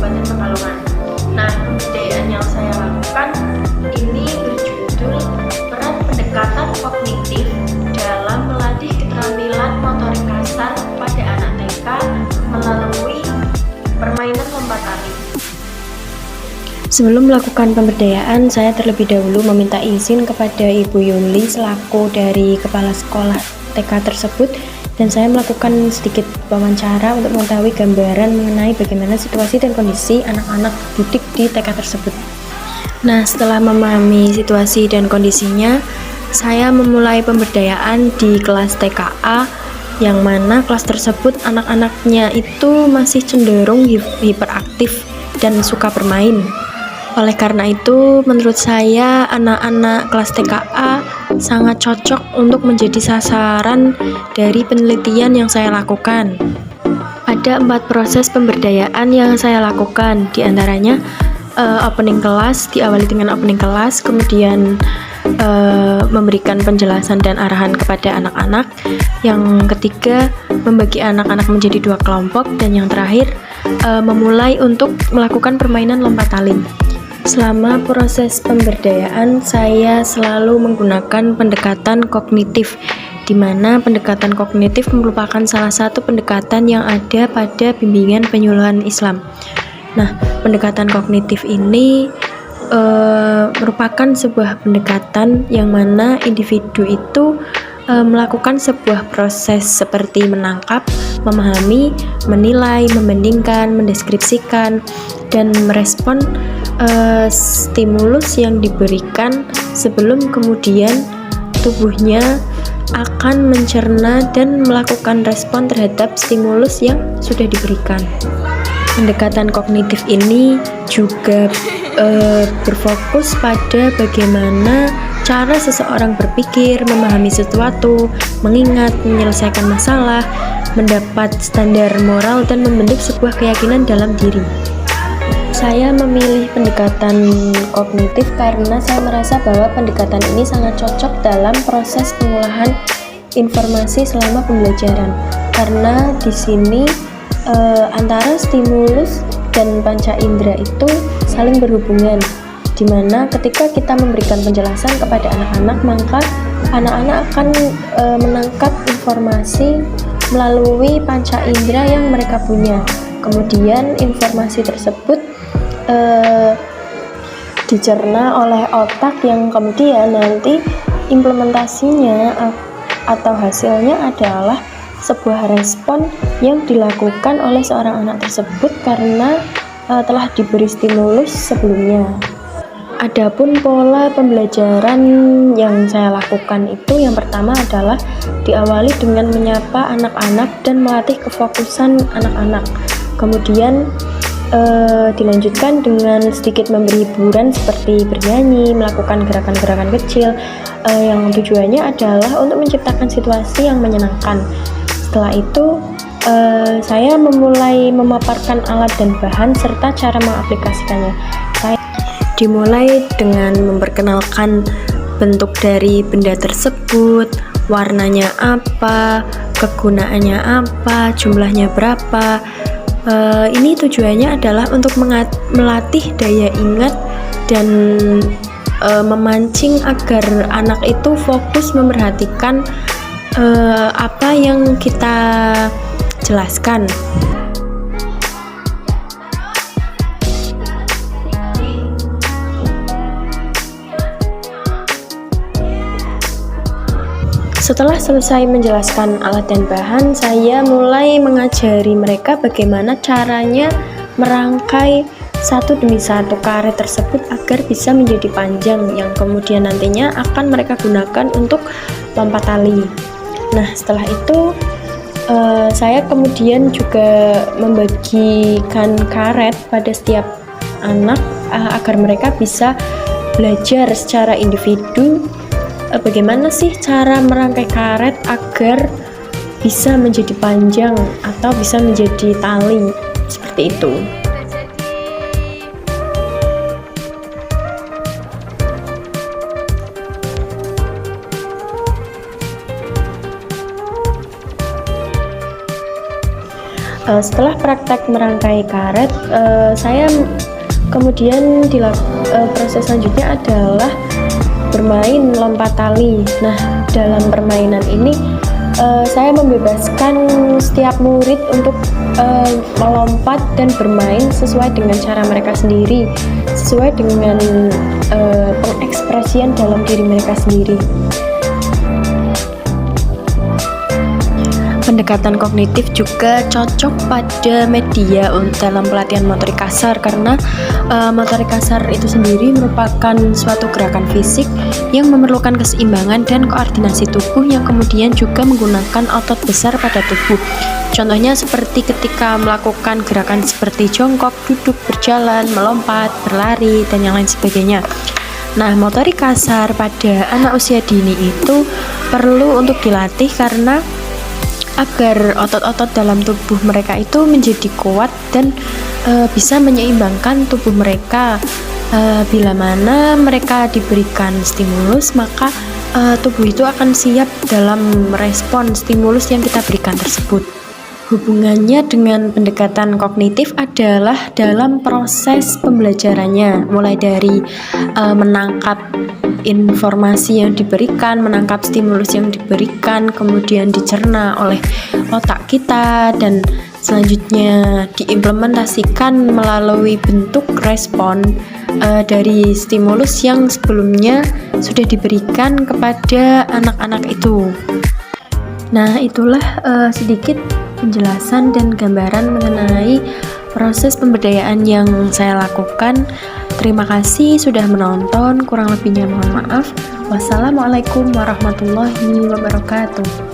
Kabupaten Pekalongan. Nah, pemberdayaan yang saya lakukan ini berjudul peran pendekatan kognitif dalam melatih keterampilan motorik kasar pada anak TK melalui permainan lompat tali. Sebelum melakukan pemberdayaan, saya terlebih dahulu meminta izin kepada Ibu Yuli selaku dari kepala sekolah TK tersebut, dan saya melakukan sedikit wawancara untuk mengetahui gambaran mengenai bagaimana situasi dan kondisi anak-anak didik di TK tersebut. Nah, setelah memahami situasi dan kondisinya, saya memulai pemberdayaan di kelas TKA, yang mana kelas tersebut anak-anaknya itu masih cenderung hiperaktif dan suka bermain. Oleh karena itu, menurut saya anak-anak kelas TKA sangat cocok untuk menjadi sasaran dari penelitian yang saya lakukan. Ada 4 proses pemberdayaan yang saya lakukan, diantaranya opening kelas, diawali dengan opening kelas, kemudian memberikan penjelasan dan arahan kepada anak-anak. Yang ketiga, membagi anak-anak menjadi 2 kelompok, dan yang terakhir memulai untuk melakukan permainan lompat tali. Selama proses pemberdayaan, saya selalu menggunakan pendekatan kognitif, di mana pendekatan kognitif merupakan salah satu pendekatan yang ada pada bimbingan penyuluhan Islam. Nah, pendekatan kognitif ini merupakan sebuah pendekatan yang mana individu itu melakukan sebuah proses seperti menangkap, memahami, menilai, membandingkan, mendeskripsikan, dan merespon stimulus yang diberikan sebelum kemudian tubuhnya akan mencerna dan melakukan respon terhadap stimulus yang sudah diberikan. Pendekatan kognitif ini juga berfokus pada bagaimana cara seseorang berpikir, memahami sesuatu, mengingat, menyelesaikan masalah, mendapat standar moral, dan membentuk sebuah keyakinan dalam diri. Saya memilih pendekatan kognitif karena saya merasa bahwa pendekatan ini sangat cocok dalam proses pengolahan informasi selama pembelajaran, karena di sini antara stimulus dan panca indera itu saling berhubungan, di mana ketika kita memberikan penjelasan kepada anak-anak, maka anak-anak akan menangkap informasi melalui panca indera yang mereka punya. Kemudian informasi tersebut dicerna oleh otak, yang kemudian nanti implementasinya atau hasilnya adalah sebuah respon yang dilakukan oleh seorang anak tersebut karena telah diberi stimulus sebelumnya. Adapun pola pembelajaran yang saya lakukan itu, yang pertama adalah diawali dengan menyapa anak-anak dan melatih kefokusan anak-anak. Kemudian dilanjutkan dengan sedikit memberi hiburan seperti bernyanyi, melakukan gerakan-gerakan kecil yang tujuannya adalah untuk menciptakan situasi yang menyenangkan. Setelah itu saya memulai memaparkan alat dan bahan serta cara mengaplikasikannya. Saya dimulai dengan memperkenalkan bentuk dari benda tersebut, warnanya apa, kegunaannya apa, jumlahnya berapa. Ini tujuannya adalah untuk melatih daya ingat dan memancing agar anak itu fokus memperhatikan apa yang kita jelaskan. Setelah selesai menjelaskan alat dan bahan, saya mulai mengajari mereka bagaimana caranya merangkai satu demi satu karet tersebut agar bisa menjadi panjang, yang kemudian nantinya akan mereka gunakan untuk lompat tali. Nah, setelah itu saya kemudian juga membagikan karet pada setiap anak agar mereka bisa belajar secara individu bagaimana sih cara merangkai karet agar bisa menjadi panjang atau bisa menjadi tali, seperti itu. Setelah praktek merangkai karet, saya kemudian proses selanjutnya adalah bermain lompat tali. Nah, dalam permainan ini saya membebaskan setiap murid untuk melompat dan bermain sesuai dengan cara mereka sendiri, sesuai dengan pengekspresian dalam diri mereka sendiri. Pendekatan kognitif juga cocok pada media dalam pelatihan motorik kasar, karena motorik kasar itu sendiri merupakan suatu gerakan fisik yang memerlukan keseimbangan dan koordinasi tubuh yang kemudian juga menggunakan otot besar pada tubuh. Contohnya seperti ketika melakukan gerakan seperti jongkok, duduk, berjalan, melompat, berlari, dan yang lain sebagainya. Nah, motorik kasar pada anak usia dini itu perlu untuk dilatih karena agar otot-otot dalam tubuh mereka itu menjadi kuat dan bisa menyeimbangkan tubuh mereka. Bila mana mereka diberikan stimulus, maka tubuh itu akan siap dalam merespon stimulus yang kita berikan tersebut. Hubungannya dengan pendekatan kognitif adalah dalam proses pembelajarannya, mulai dari menangkap informasi yang diberikan, menangkap stimulus yang diberikan, kemudian dicerna oleh otak kita, dan selanjutnya diimplementasikan melalui bentuk respon dari stimulus yang sebelumnya sudah diberikan kepada anak-anak itu. Nah, itulah sedikit penjelasan dan gambaran mengenai proses pemberdayaan yang saya lakukan. Terima kasih sudah menonton, kurang lebihnya mohon maaf. Wassalamualaikum warahmatullahi wabarakatuh.